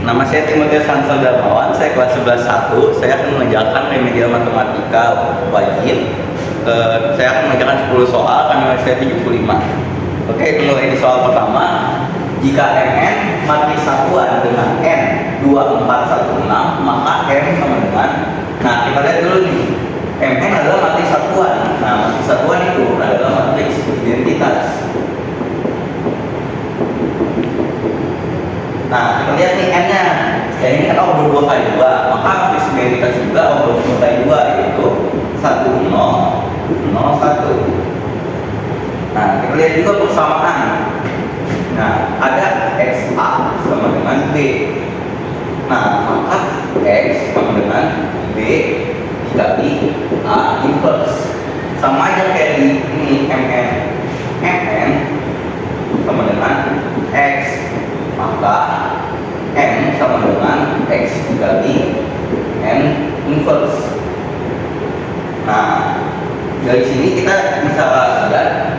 Nama saya Timotius Hansel Darmawan, saya kelas 11 1. Saya akan mengerjakan remedial matematika wajib. Saya akan mengerjakan 10 soal karena saya 75. Oke, mulai di soal pertama. Jika Mn matriks satuan dengan N 2416, maka M sama dengan, nah kita lihat dulu nih, Mn adalah matriks satuan. Nah, matriks satuan itu adalah matriks identitas. Nah, kita lihat nih N-nya. Ya, ini kan order 2 kali 2, maka matriks identitas juga order 2 kali 2, yaitu 1 0 0 1. Nah, kita lihat juga persamaan. Nah, ada XA sama dengan B. Nah, maka X sama dengan B dikali A inverse. Sama aja kayak di ini MN. MN sama dengan X, maka M sama dengan X dikali N inverse. Nah, dari sini kita bisa lihat,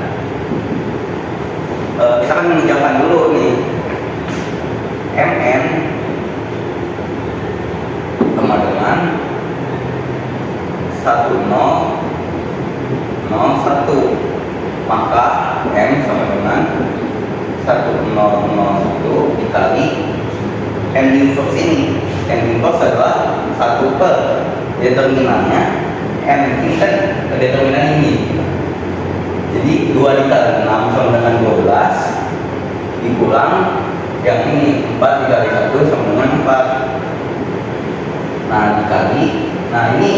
kita akan mengerjakan dulu nih. Mn sama dengan 10 0 1, maka M sama dengan 1001 dikali N inverse ini. N inverse adalah 1 per determinannya. N ini kan determinan ini, jadi 2 dikali 6 sama dengan 12 dikurang yang ini 4 dikali 1 sama dengan 4. Nah, dikali, nah ini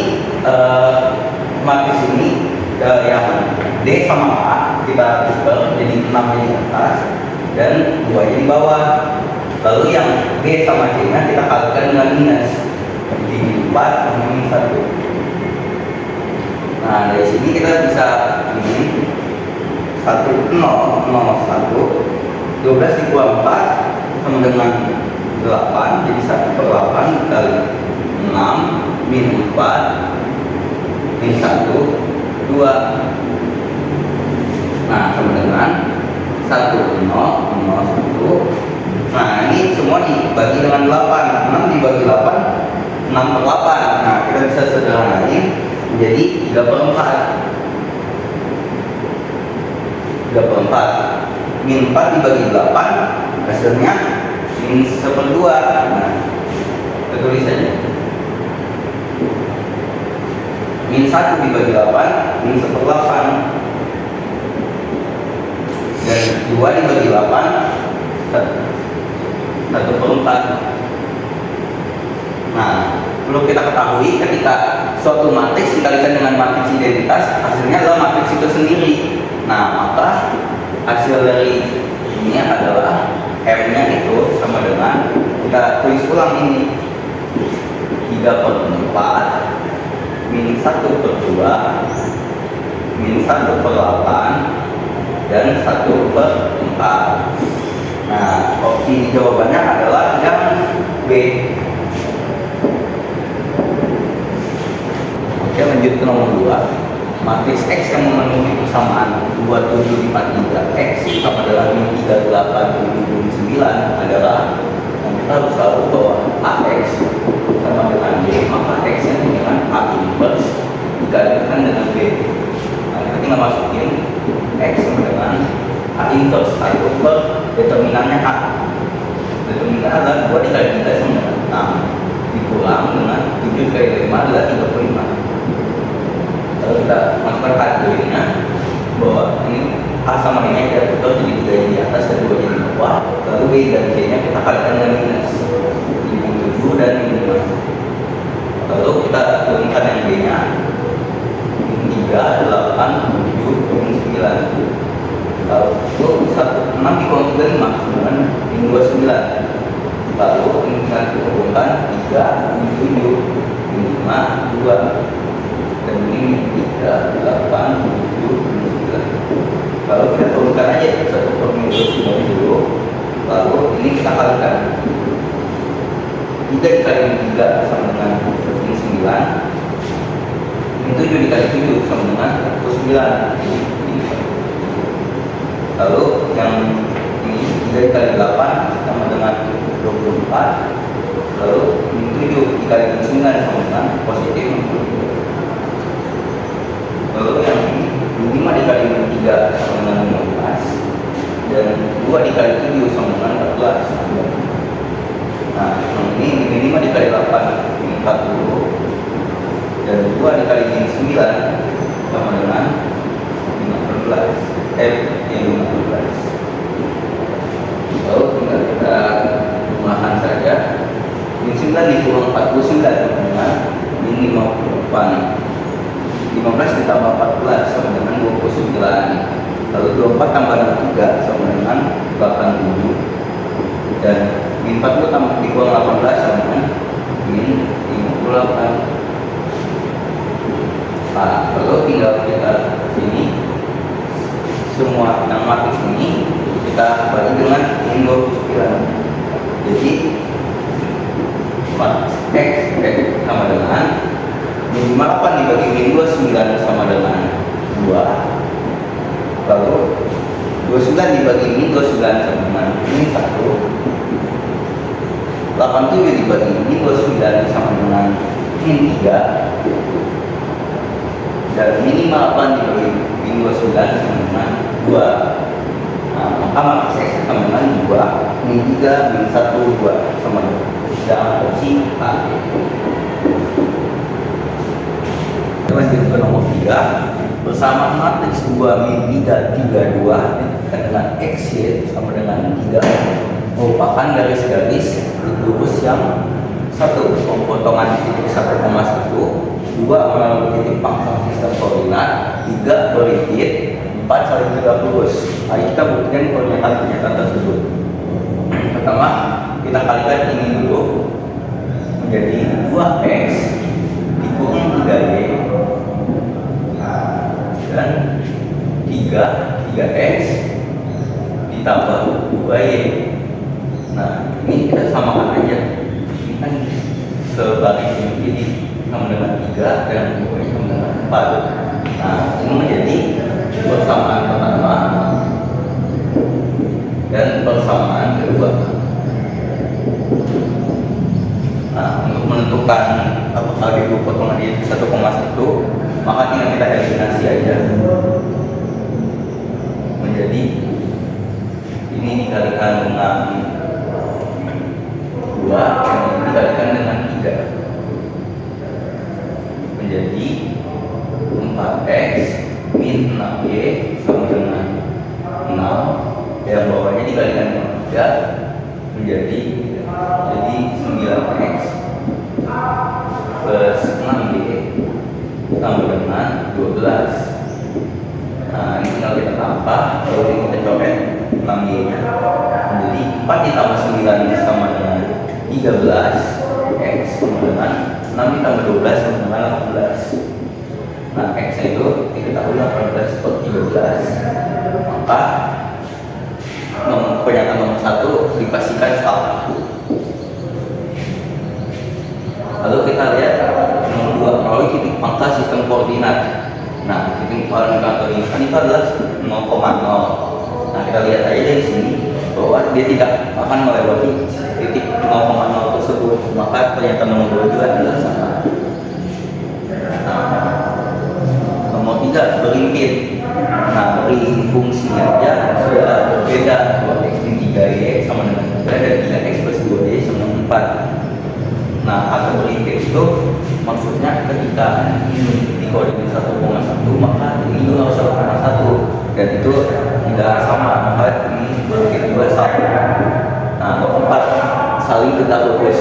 matriks ini yang D sama A kita tukar jadi 6 di atas dan 2 di bawah. Lalu yang B sama C nya kita kalikan dengan minus, jadi 4 sama minus 1. Nah, dari sini kita bisa ini 1001, 12 dikurang 4 sama dengan 8, jadi 1 per 8 dikali 6 min 4 min 1 2. Nah, sama dengan 1001. Nah, ini semua dibagi dengan 8. 6 dibagi 8, 6 per 8. Nah, kita bisa sederhanain menjadi 3 per 4. 3 per 4 min 4 dibagi 8, hasilnya min 1/2. Nah, kita tulis saja min 1 dibagi 8 min 1/8, dan 2 dibagi 8 1 per 4. Nah, perlu kita ketahui ketika suatu matriks dikalikan dengan matriks identitas, hasilnya adalah matriks itu sendiri. Nah, maka hasil dari ini adalah M-nya itu sama dengan, kita tulis ulang ini, 3 per 4 min 1 per 2 min 1 per 8 dan 1 per 4. Nah, opsi jawabannya adalah yang B. Oke, lanjut ke nomor 2. Matriks X yang memenuhi persamaan 2743 X sama dengan 3879 adalah, yang kita harus tahu bahwa AX sama dengan B, maka X nya dengan A inverse dikalikan dengan B. Nah, kita tinggal masukin X sama dengan A inverse 1 per determinannya A. Determinan adalah 2 dikali 3 sama dengan 6 dikurang dengan 7 dikali 5 adalah 35. Lalu kita masukkan kategorinya bahwa ini A sama ini kita tukar jadi 3 di atas dan 2 di bawah. Lalu B dan C nya kita kalikan dengan minus, jadi 7 dan 5. Lalu kita turunkan yang B nya, 3, 8, 7, 9. Lalu 6 dikurang 35 dengan 29. Lalu ini kita turunkan 3, 7, 5, 2, dan ini 3, 8, 7, 9. Lalu kita turunkan aja 1 per minus 90. Lalu ini kita kalikan 3 dikali 3 sama dengan 9. Ini 7 dikali 7 sama dengan 9. Lalu yang ini 3 dikali 8 sama dengan 24. Lalu min 7 dikali min 9 sama dengan positif 60. Lalu yang min 5 dikali min 3 sama dengan 15, dan 2 dikali 7 sama dengan 14. Nah, ini min 5 dikali 8 min 40, dan 2 dikali min 9 sama dengan 15. Yang 15. Lalu tinggal kita rumahan saja. Min 9 dikurang 49 sama dengan min 58. 15 ditambah 14 sama dengan 29. Lalu 24 tambah 3 sama dengan 87. Dan min 40 tambah dikurang 18 sama dengan min 58. Nah, lalu tinggal kita sini semua yang matrix ini kita bagi dengan min 29. Jadi X sama dengan min 58 dibagi min 29 sama dengan 2. Lalu 29 dibagi min 29 sama dengan min 1. 87 dibagi min 29 sama dengan min 3. Dan min 58 dibagi min 29 sama dengan 2. Nah, maka matriks X sama dengan 2, min 3, min 1, 2 sama dengan opsi A. Lanjut ke nomor 3. Bersama matriks 2 min 3, 3, 2 dengan X, Y sama dengan 3 merupakan garis-garis lurus yang satu potongan titik 1,1, 2 melalui titik pangkal sistem koordinat, 3 beritit, 4 saling tegak lurus. Mari kita buktikan pernyataan-pernyataan tersebut. Pertama, kita kalikan ini dulu menjadi 2x dikurang 3y dan 3x ditambah 2y. Nah, ini kita samakan aja. Ini kan sebalik ini, jadi sama dengan 3 dan 2 sama dengan 4. Nah, ini menjadi persamaan pertama dan persamaan kedua. Nah, untuk menentukan apakah itu potongan di 1,1, maka tinggal kita eliminasi aja. Menjadi ini dikalikan dengan 2, dan ini dikalikan dengan 3. Menjadi 4x min 6y sama dengan 6, yang bawahnya dikalikan dengan 3 menjadi 9x plus 6y sama dengan 12. Nah, ini tinggal kita tambah, lalu kita coret 6y nya menjadi 4 ditambah 9 sama dengan 13x sama dengan 6 ditambah 12 sama dengan 18. Nah, X itu diketahui 18 per 13. Maka pernyataan nomor 1 dipastikan salah. Lalu kita lihat nomor 2, melalui titik pangkal sistem koordinat. Nah, titik pangkal ini kan itu adalah 0,0. Nah, kita lihat aja dari sini bahwa dia tidak akan melewati titik 0,0 tersebut. Maka pernyataan nomor 2 juga adalah sama. Nomor 3, berimpit. Nah, beri fungsinya aja sudah berbeda. 2x min 3y sama dengan 3 dan 3x plus 2y sama dengan 4. Nah, kata berimpit itu maksudnya ketika ini di koordinat 1,1, maka ini juga harus 1,1, dan itu tidak sama, maka ini berimpit juga sama. Nah, nomor 4, saling tegak lurus.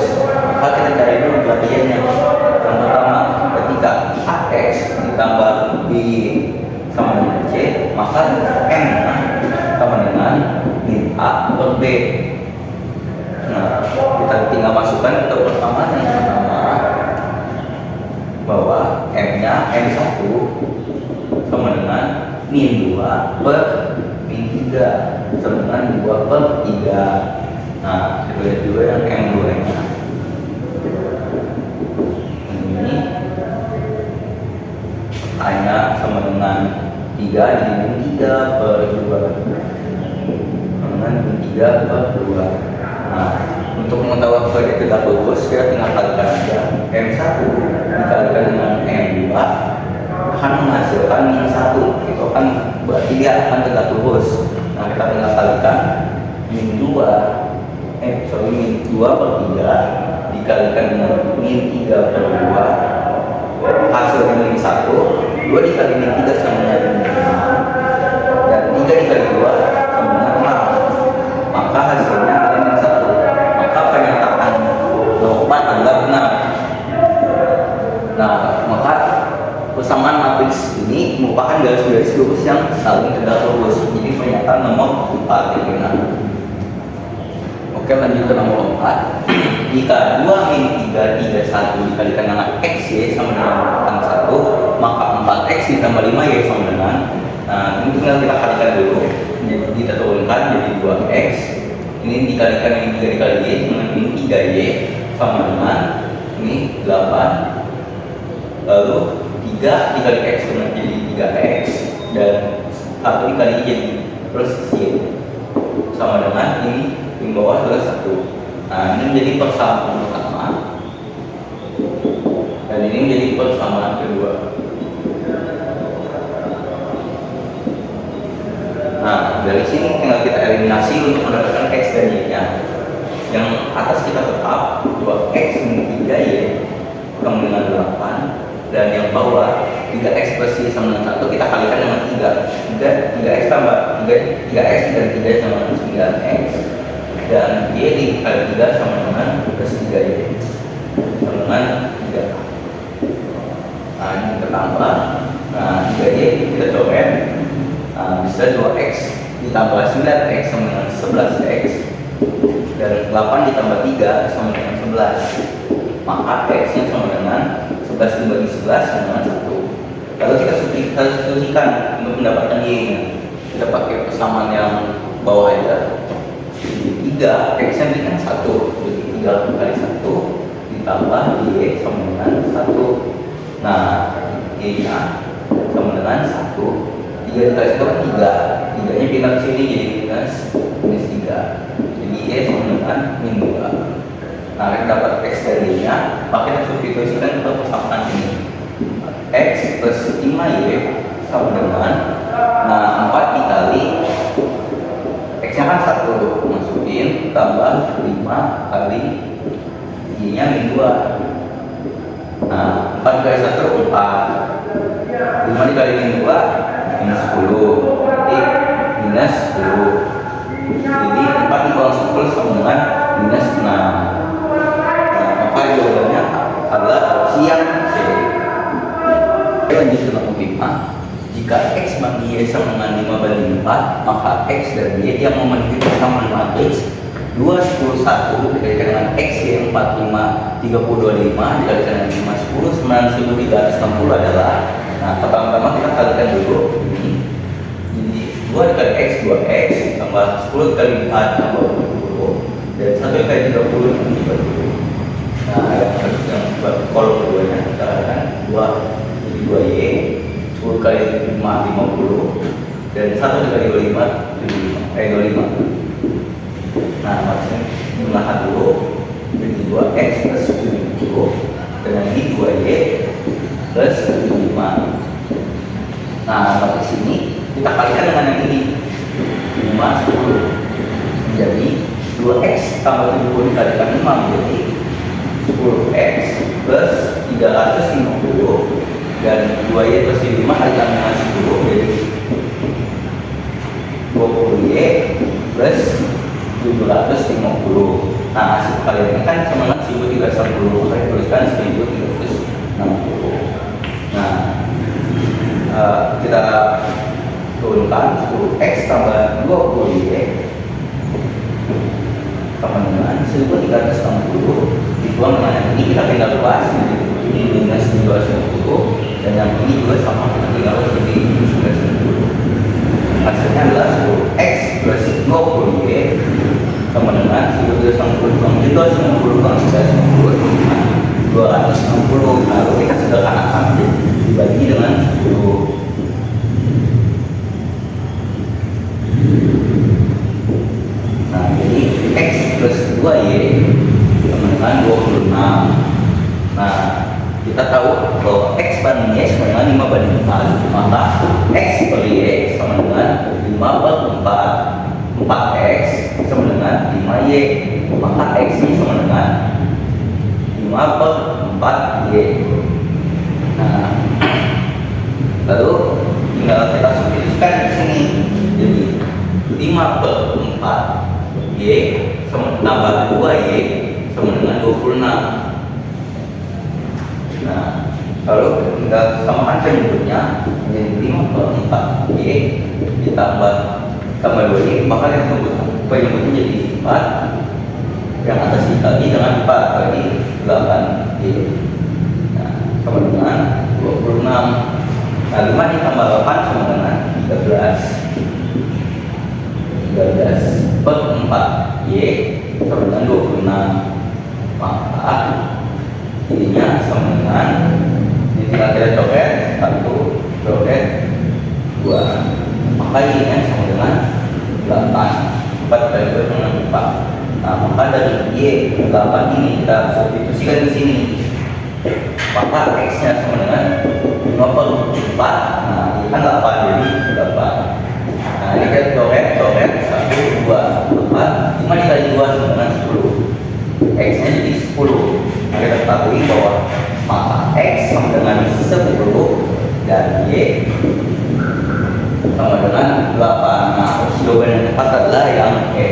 Maka kita cari dulu gradiennya. Yang pertama, ketika ax ditambah b sama dengan c, maka m sama dengan min a per b. Nah, kita tinggal masukkan ke persamaan yang pertama bahwa m-nya m1 sama dengan min 2 per min 3 sama dengan 2 per 3. Nah, kita lihat juga yang m2 nya. Ini hanya sama dengan 3 jadi min 3 per 2 sama dengan min 3 per 2. Nah, untuk mengetahui apakah dia tegak lurus, kita tinggal kalikan aja. M1 dikalikan dengan M2 akan menghasilkan min 1. Itu kan berarti dia akan tegak lurus. Nah, kita tinggal kalikan min 2 per 3 dikalikan dengan min 3 per 2, hasilnya min 1. 2 dikali min 3 sama dengan 5, dan 3 dikali 2 sama dengan 6, maka hasilnya adalah min 1. Maka pernyataan nomor 4 adalah benar. Nah, maka persamaan matriks ini merupakan garis-garis lurus yang saling tegak lurus. Jadi pernyataan nomor 4 yang benar. Oke, lanjut ke nomor 4. Jika 2 min 3 1 dikalikan dengan XY sama dengan 1, maka 4X ditambah 5Y sama dengan, nah ini tinggal kita kalikan dulu. Jadi kita turunkan jadi 2X. Ini dikalikan ini 3 dikali Y dengan ini 3Y sama dengan ini 8. Lalu 3 dikali X dengan jadi 3X, dan 1 dikali Y jadi plus Y sama dengan ini yang bawah adalah 1. Nah, ini menjadi persamaan pertama, dan ini menjadi persamaan kedua. Nah, dari sini tinggal kita eliminasi untuk mendapatkan X dan Y-nya. Yang atas kita tetap 2X min 3Y sama dengan 8, dan yang bawah 3X plus Y sama dengan 1 kita kalikan dengan 3. 3X tambah 3X dan 3 sama dengan 9X, dan Y dikali 3 sama dengan plus 3Y sama dengan 3. Nah, ini bertambah. Nah, 3Y kita coret. Nah, bisa 2X ditambah 9X sama dengan 11X, dan 8 ditambah 3 sama dengan 11. Maka X nya sama dengan 11 dibagi 11 sama dengan 1. Lalu kita substitusikan untuk mendapatkan Y nya. Kita pakai persamaan yang bawah aja. 3, X nya kan 1, jadi 3 kali 1 ditambah Y sama dengan 1. Nah, Y nya sama dengan 1. 3 dikali 1 kan 3, 3 nya pindah ke sini jadi minus 3, jadi Y sama dengan min 2. Nah, kita dapat X dan Y nya, maka kita substitusikan ke persamaan ini. X plus 5Y sama dengan, nah 4 dikali X nya kan 1, masukin tambah 5 kali Y nya min 2. Nah, 4 dikali 1 4, 5 dikali min 2 minus 10, jadi minus 10. Jadi 4 dikurangi 10 sama dengan minus 6. Nah, maka jawabannya adalah opsi yang C. Lanjut ke nomor 5. Jika X bagi Y sama dengan 5 banding 4, maka X dan Y yang memenuhi persamaan matriks 2, 10, 1 dikalikan dengan X, Y 4, 5, 30, 25 dikalikan dengan 5, 10, 9360 adalah, nah pertama-tama kita kalikan dulu ini. Jadi 2 dikali X 2X tambah 10 dikali 4 tambah 20, dan 1 dikali 30 tambah 30. Nah, yang kolom keduanya kita kalikan 2 jadi 2Y, 10 kali 5 50, dan 1 dikali 25 25. Nah, maksudnya jumlahkan dulu jadi 2X plus 70, dan ini 2Y plus 75. Nah, di sini kita kalikan dengan yang ini 5 10, jadi 2X tambah 70 dikalikan 5 menjadi 10X plus 350, dan 2Y plus 5 kalikan dengan 10 jadi 20Y plus 750. Nah, hasil kalian ini kan sama dengan 1360, saya tuliskan 1360. Nah, kita turunkan 10X tambah 20Y sama dengan 1360 dituang dengan yang ini kita tinggal luas, ini minus 250, dan yang ini juga sama, kita tinggal jadi 990. Hasilnya adalah 10X plus 20Y sama dengan 1360 itu 90 kurang 260 lalu kita sederhanakan dibagi dengan 10. Nah, jadi X plus 2Y sama dengan 26. Nah, kita tahu bahwa X banding Y sama dengan 5 banding 4, maka X per Y sama dengan 5 per 4. 4X sama dengan 5Y, maka X ini sama dengan 5 per 4Y. Nah, lalu tinggal kita simplifikasikan di sini. Jadi 5 per 4Y sama tambah 2Y sama dengan 26. Nah, lalu tinggal samakan penyebutnya menjadi 5 per 4Y ditambah 2Y, maka yang penyebutnya jadi 4, yang atas dikali dengan 4 kali 8Y. Nah, sama dengan 26. Nah, 5 ditambah 8 sama dengan 13 per 4Y sama dengan 26. Maka ininya sama dengan, ini tinggal kita coret 1, coret 2, maka ininya sama dengan 8. 4 kali 2 dengan 4. Nah, maka dari Y 8 ini kita substitusikan di sini, maka X nya sama dengan 5 per 4. Nah, ini kan 8, jadi 8. Nah, ini kita coret 1, 2, 4. 5 dikali 2 sama dengan 10. X nya jadi 10. Nah, kita ketahui bahwa maka X sama dengan 10 dan Y sama dengan 8. Nah, jawaban yang tepat adalah yang E.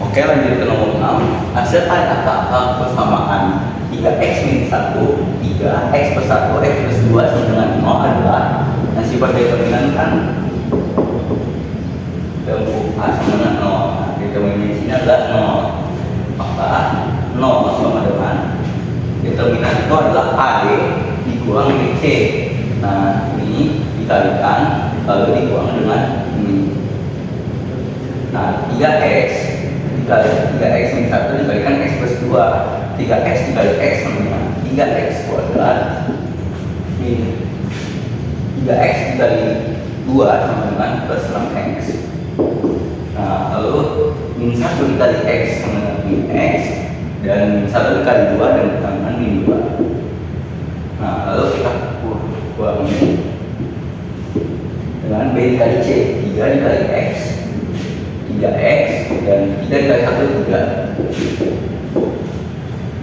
Oke, lanjut ke nomor 6. Hasilkan angka persamaan 3x min 1, 3x per 1, x plus 2 sama dengan 0 adalah, yang sifat determinan kan bentuk A sama dengan 0. Nah, determinan di sini adalah 0. Maka 0 sama dengan determinan itu adalah AD dikurang DC. Nah, ini dikalikan lalu dikurangi dengan ini. Nah, 3x dikali 3x min 1 dikalikan x plus 2. 3x dikali x sama dengan 3x kuadrat min 3x dikali 2 sama dengan plus 6x. Nah, lalu min 1 dikali x sama dengan min x, dan min 1 dikali 2 dengan min 2. Nah, lalu kita kurangi dengan B dikali C. 3 dikali X 3X, dan 3 dikali 1 3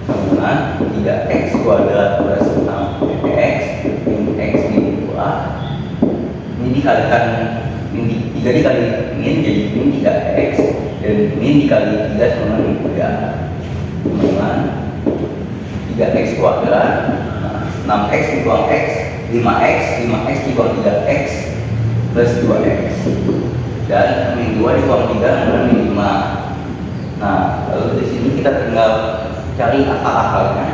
sama dengan 3X kuadrat plus 6X min X min 2. Ini dikalikan min 3 dikali min jadi min 3X, dan min dikali 3 sama dengan min 3 sama dengan 3X kuadrat. Nah, 6X dikurangi X 5X, 5X dikurangi 3X plus 2X, dan min 2 dikurangi 3 dengan min 5. Nah, lalu di sini kita tinggal cari akal-akalnya.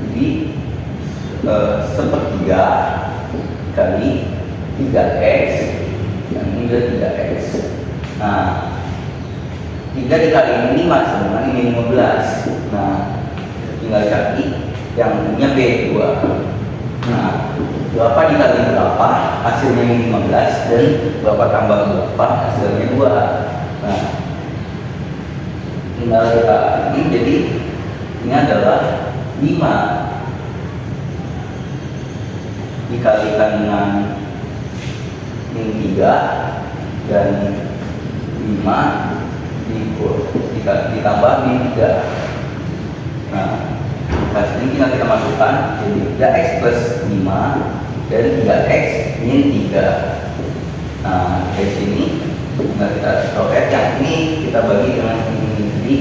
Jadi sepertiga kali 3X dan ini 3X. Nah, 3 dikali min 5 sama dengan min 15. Nah, tinggal cari yang ininya B2. Nah, berapa dikali berapa hasilnya min 15, dan berapa tambah berapa hasilnya 2. Nah, tinggal kita ini, jadi ini adalah 5 dikalikan dengan min 3 dan 5 ditambah min 3. Nah, hasilnya tinggal kita masukkan, jadi 3x plus 5 dan 3x min 3. Nah, dari sini tinggal kita coret, yang ini kita bagi dengan ini, jadi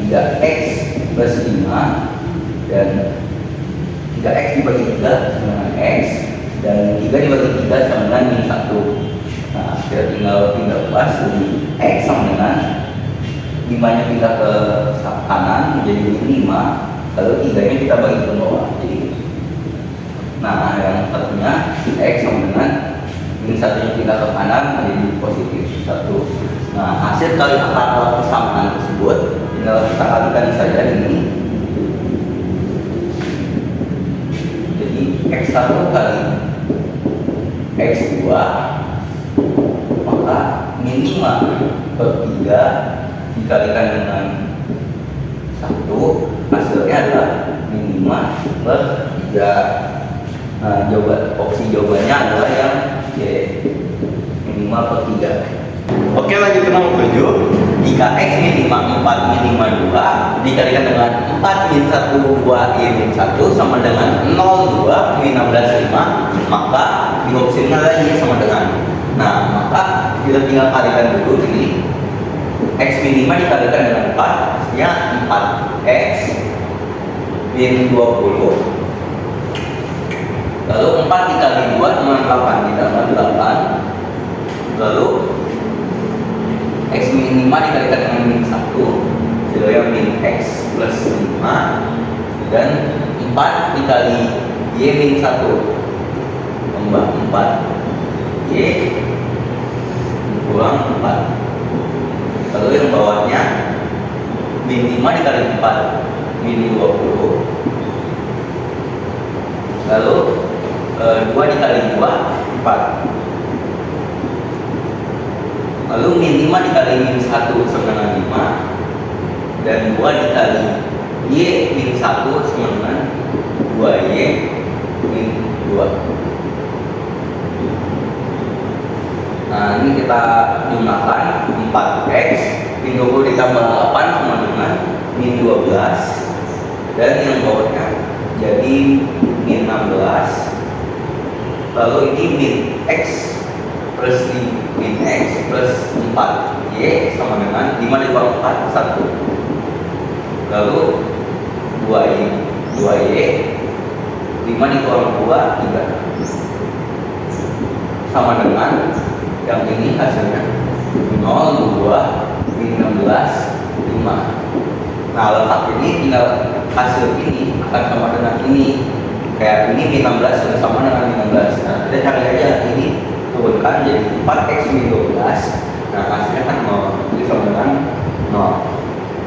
3x plus 5 dan 3x dibagi 3 sama dengan x, dan 3 dibagi 3 sama dengan min 1. Nah, kita tinggal pas, jadi x sama dengan 5 nya pindah ke kanan menjadi min 5, lalu 3 nya kita bagi ke bawah. Jadi, nah, yang satunya X sama dengan min 1 nya pindah ke kanan menjadi positif 1. Nah, hasil kali akar persamaan tersebut tinggal kita kalikan saja ini. Jadi X1 kali X2, maka min min 5/3 dikalikan dengan 1, hasilnya adalah min 5/3. Nah, opsi jawabannya adalah yang C, min 5/3. Oke, lanjut ke nomor 7. Jika X min 5, 4, min 5, 2 dikalikan dengan 4, min 1, 2, Y min 1 sama dengan 0, 2, min 16, 5, maka di opsi ini adalah Y sama dengan. Nah, maka kita tinggal kalikan dulu ini. X min 5 dikalikan dengan 4, hasilnya 4X min 20. Lalu 4 dikali 2 dengan 8, ditambah 8. Lalu X min 5 dikalikan dengan min 1, hasilnya min X plus 5. Dan 4 dikali Y min 1 tambah 4 Y kurang 4. Lalu yang bawahnya min 5 dikali 4 min 20. Lalu 2 dikali 2 4. Lalu min 5 dikali min 1 sama dengan 5. Dan 2 dikali Y min 1 sama dengan 2Y min 2. Nah, ini kita jumlahkan 4X min 20 ditambah 8 sama dengan min 12. Dan yang bawahnya jadi min 16. Lalu ini min X plus min X plus 4Y sama dengan 5 dibagi 4, 1. Lalu 2Y 5 dikurangi 2, 3 sama dengan yang ini hasilnya 0, 2, min 16, 5. Nah, letak ini tinggal hasil ini akan sama dengan ini. Kayak ini min 16 sudah sama dengan min 16. Nah, kita cari aja ini, turunkan jadi 4X min 12. Nah, hasilnya kan 0, jadi sama dengan 0.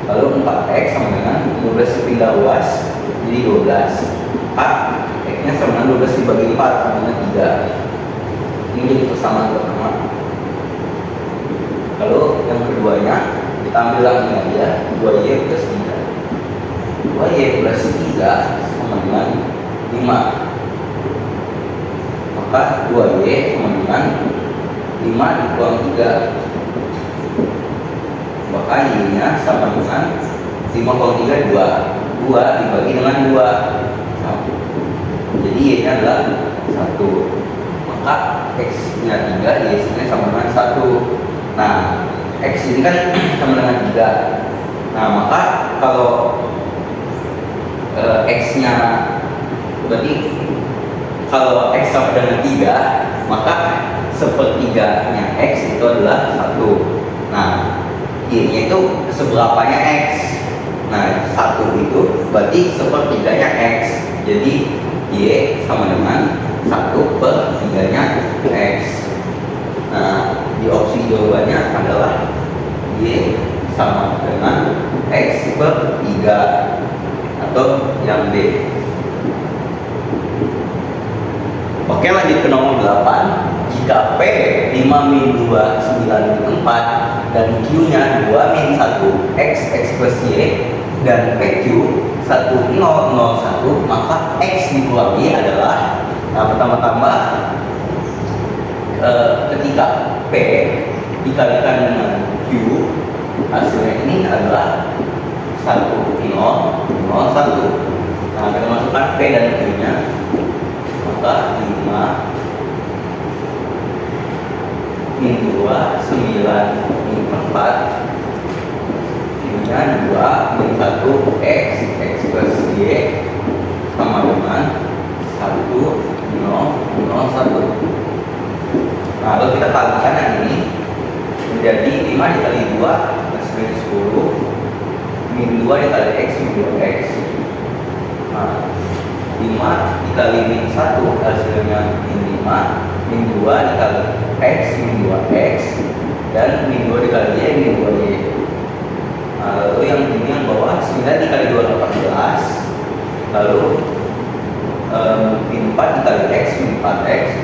Lalu 4X sama dengan 12 pindah luas jadi 12. 4 X nya sama dengan 12 dibagi 4 sama dengan 3. Ini jadi persamaan pertama. Lalu yang keduanya kita ambil lagi aja 2Y plus 3. 2Y plus 3 sama dengan 5. Maka 2Y sama dengan 5 dikurangi 3. Maka Y nya sama dengan 5 kurangi 3, 2. 2 dibagi dengan 2, 1. Jadi Y nya adalah 1. Maka X nya 3, Y nya sama dengan 1. Nah, X ini kan sama dengan 3. Nah, maka kalau X nya berarti kalau X sama dengan 3, maka sepertiganya X itu adalah 1. Nah, Y nya itu seberapanya X. Nah, 1 itu berarti sepertiganya X. Jadi Y sama dengan 1/3-nya X. Nah, di opsi jawabannya adalah Y sama dengan X/3 atau yang D. Oke, lanjut ke nomor 8. Jika P 5 min 2 9 min 4 dan Q nya 2 min 1 X plus Y dan PQ 1001, maka X dikurangi adalah, nah, pertama-tama ketika P dikalikan dengan Q, hasilnya ini adalah 1 0 0 1. Nah, kita masukkan P dan Q nya, maka 5 min 2 9 min 4 Q nya 2 min 1 X plus Y sama dengan 1 0 0 1. Nah, lalu kita kalikan yang ini menjadi 5 dikali 2 hasilnya 10 min 2 dikali X min 2X. Nah, 5 dikali min 1 hasilnya min 5, min 2 dikali X min 2X, dan min 2 dikali Y min 2Y. Nah, lalu yang ini yang bawah 9 dikali 2 18. Lalu min 4 dikali X min 4X.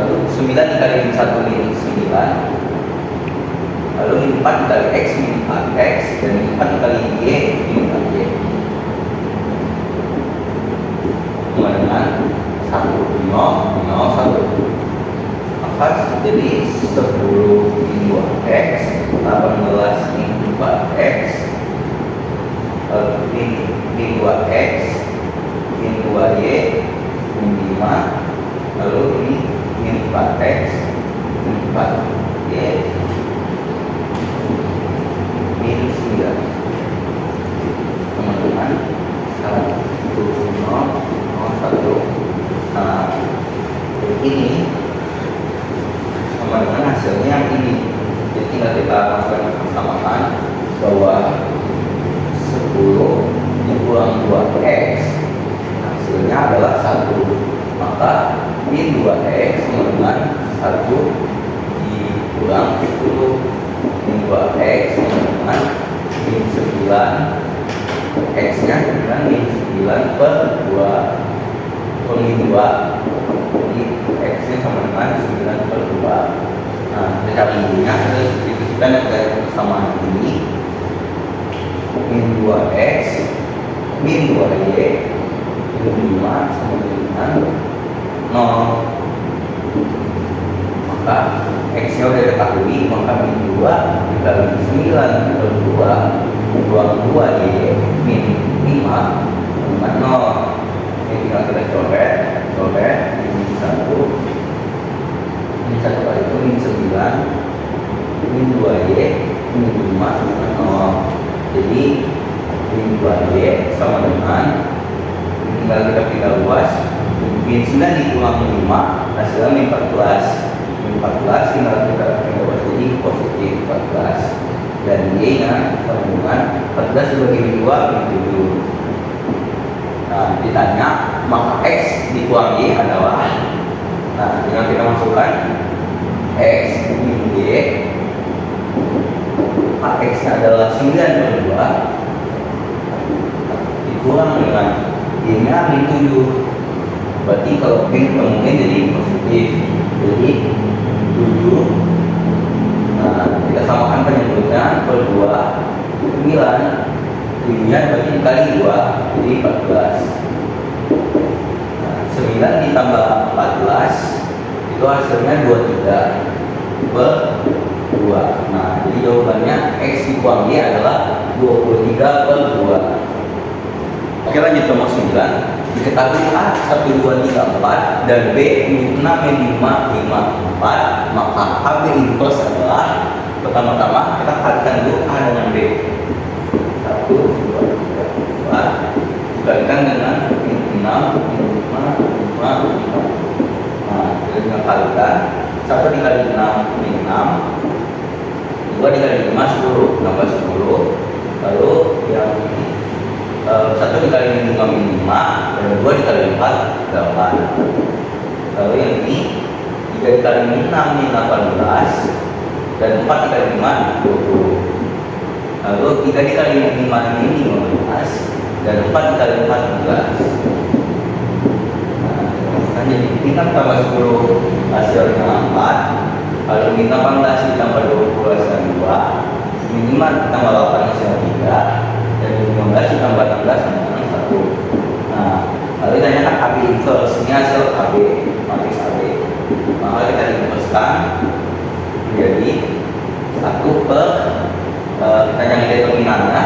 lalu 9 dikali min 1 min 9, lalu min 4 dikali X min 4X, dan min 4 dikali Y min 4Y sama dengan 1, 0, 0, 1. Maka jadi 10 min 2X, 18 min 4X, min 2X, min 2Y, min 5, lalu ini min 4X, min 4Y, min 9 teman-teman 1, 0, 1. Nah, ini sama dengan hasilnya yang ini. Jadi tinggal kita masukkan persamaan bahwa 10 dikurang 2X hasilnya adalah 1. Maka min 2X sama dengan 1 dikurang 10 min 2X sama dengan min 9, X nya dengan min 9 per 2 per min 2. Jadi X nya sama dengan 9 per 2. Nah, cara intinya kita substitusikan ke persamaan ini. Min 2X min 2Y min 5 sama dengan 0. Maka X nya udah diketahui, maka min 2 dikali 9 per 2 buang 2Y min 5 dengan 0. Ini tinggal kita coret min 1, min 1 kali itu min 9, min 2Y min 5 sama dengan 0. Jadi min 2Y sama dengan, tinggal kita pindah luas, min 9 dikurang 5 hasilnya min 14. Min 14 tinggal kita pindah luas jadi positif 14, dan Y nya sama dengan 14 dibagi min 2 min 7. Nah, ditanya maka X dikurang Y adalah, nah tinggal kita masukkan X min Y, X nya adalah 9 per 2 dikurang dengan Y nya min 7. Berarti kalau min kemungkinan jadi positif, jadi 7. Nah, kita samakan penyebutnya per 2, 9. 7 nya berarti dikali 2 jadi 14. Nah, 9 ditambah 14 itu hasilnya 23 per 2. Nah, jadi jawabannya X dikurang Y adalah 23 per 2. Oke, lanjut ke nomor 9. Diketahui A 1, 2, 3, 4 dan B min 6, min 5, 5, 4. Maka AB inverse adalah, pertama-tama kita kalikan dulu A dengan B. 1, 2, 3, 4 dikalikan dengan min 6, min 5, 5, 5. Nah, kita tinggal kalikan. 1 dikali 6 min 6, 2 dikali 5 10, nambah 10. Lalu yang ini 1 dikali min 5 min 5, dan 2 dikali 4 8. Lalu yang ini 3 dikali min 6 min 18, dan 4 dikali 5 20. Lalu 3 dikali 5 min 15, dan 4 dikali 14. Nah, jadi tinggal tambah 10 hasilnya 4. Lalu min 18 ditambah 20 hasilnya 2, min 5 ditambah 8 hasilnya 3, dan min 15 ditambah 16 hasilnya 1. Nah, lalu ditanyakan AB inverse, ini hasil AB, matriks AB. Maka kita inversekan menjadi 1 per, kita nyari determinannya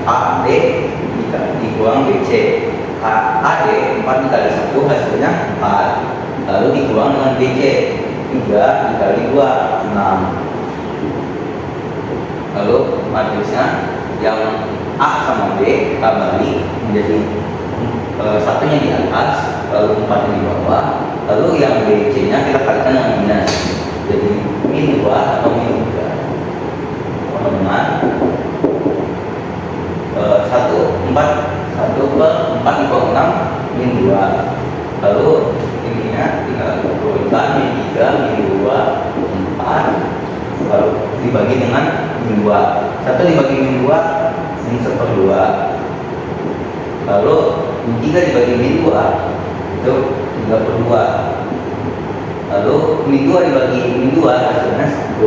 AD dikurang BC. AD 4 dikali 1 hasilnya 4, lalu dikurang dengan BC 3 dikali 2 6. Lalu matriksnya yang A sama B kita balik menjadi satunya di atas, lalu 4 di bawah, lalu yang BC nya kita kalikan dengan minus, jadi min 2 atau min 3. Teman-teman, 1 per 4 di bawah 6 min 2. Lalu ininya tinggal turunkan min 3 min 2 4, lalu dibagi dengan min 2. 1 dibagi min 2 min 1/2. Lalu min 3 dibagi min 2 itu 3/2. lalu min 2 dibagi min 2 hasilnya 1,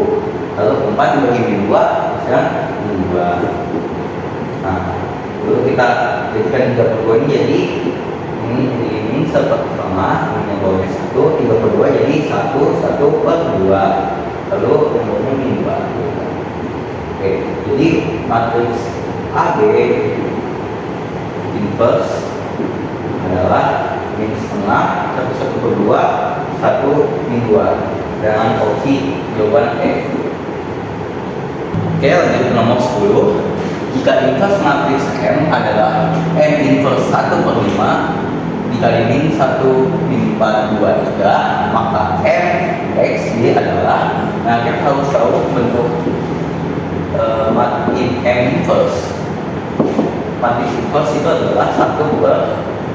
lalu 4 dibagi min 2 hasilnya min 2. Nah, lalu kita jadikan 3/2 ini jadi ini seperti sama, min yang bawahnya 1, 3/2 jadi 1/2, lalu yang bawahnya min 2. Oke, jadi matriks AB inverse adalah min setengah 1/2 1 min 2 dengan opsi jawaban E. Oke, lanjut ke nomor 10. Jika inverse matriks M adalah M inverse 1/5 dikali min 1 min 4 2 3, maka M X Y adalah, nah kita harus tahu bentuk matriks M inverse. Matriks inverse itu adalah 1 per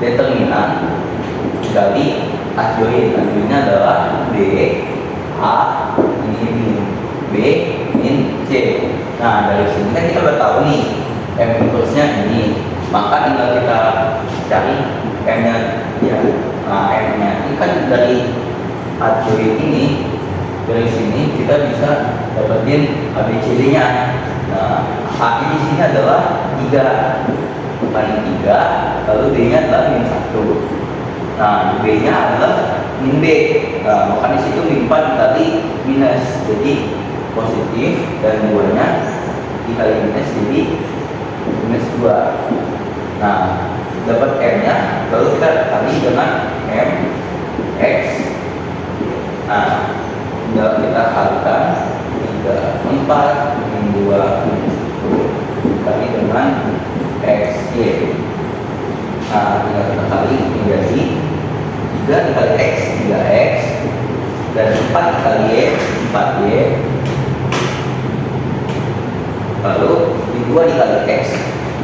determinan dikali adjoin. Adjoinnya adalah D A ini min B min C. Nah, dari sini kan kita udah tahu nih M inverse nya ini, maka tinggal kita cari M nya ya. Nah, M nya ini kan dari adjoin ini, dari sini kita bisa dapetin ABCD nya. Nah, A di sini adalah 3 bukan 3, lalu D nya adalah min 1. Nah, B nya adalah min B. Nah, maka di situ min 4 dikali minus jadi positif, dan 2 nya dikali minus jadi minus 2. Nah, dapat M nya, lalu kita kali dengan M X. Nah, tinggal kita kalikan 3 4 min 2 min 1 kali dengan X Y. Nah, tinggal kita kali menjadi 3 dikali X 3X, dan 4 dikali Y 4Y, lalu min 2 dikali X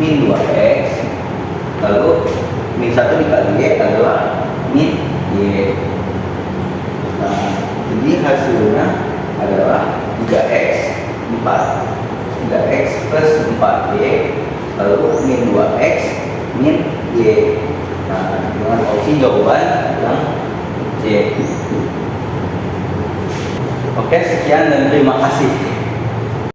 min 2X, lalu min 1 dikali Y adalah min Y. Nah, jadi hasilnya adalah 3X 3X plus 4Y, lalu min 2X min Y. Nah, dengan opsi jawaban yang C. Oke, sekian dan terima kasih.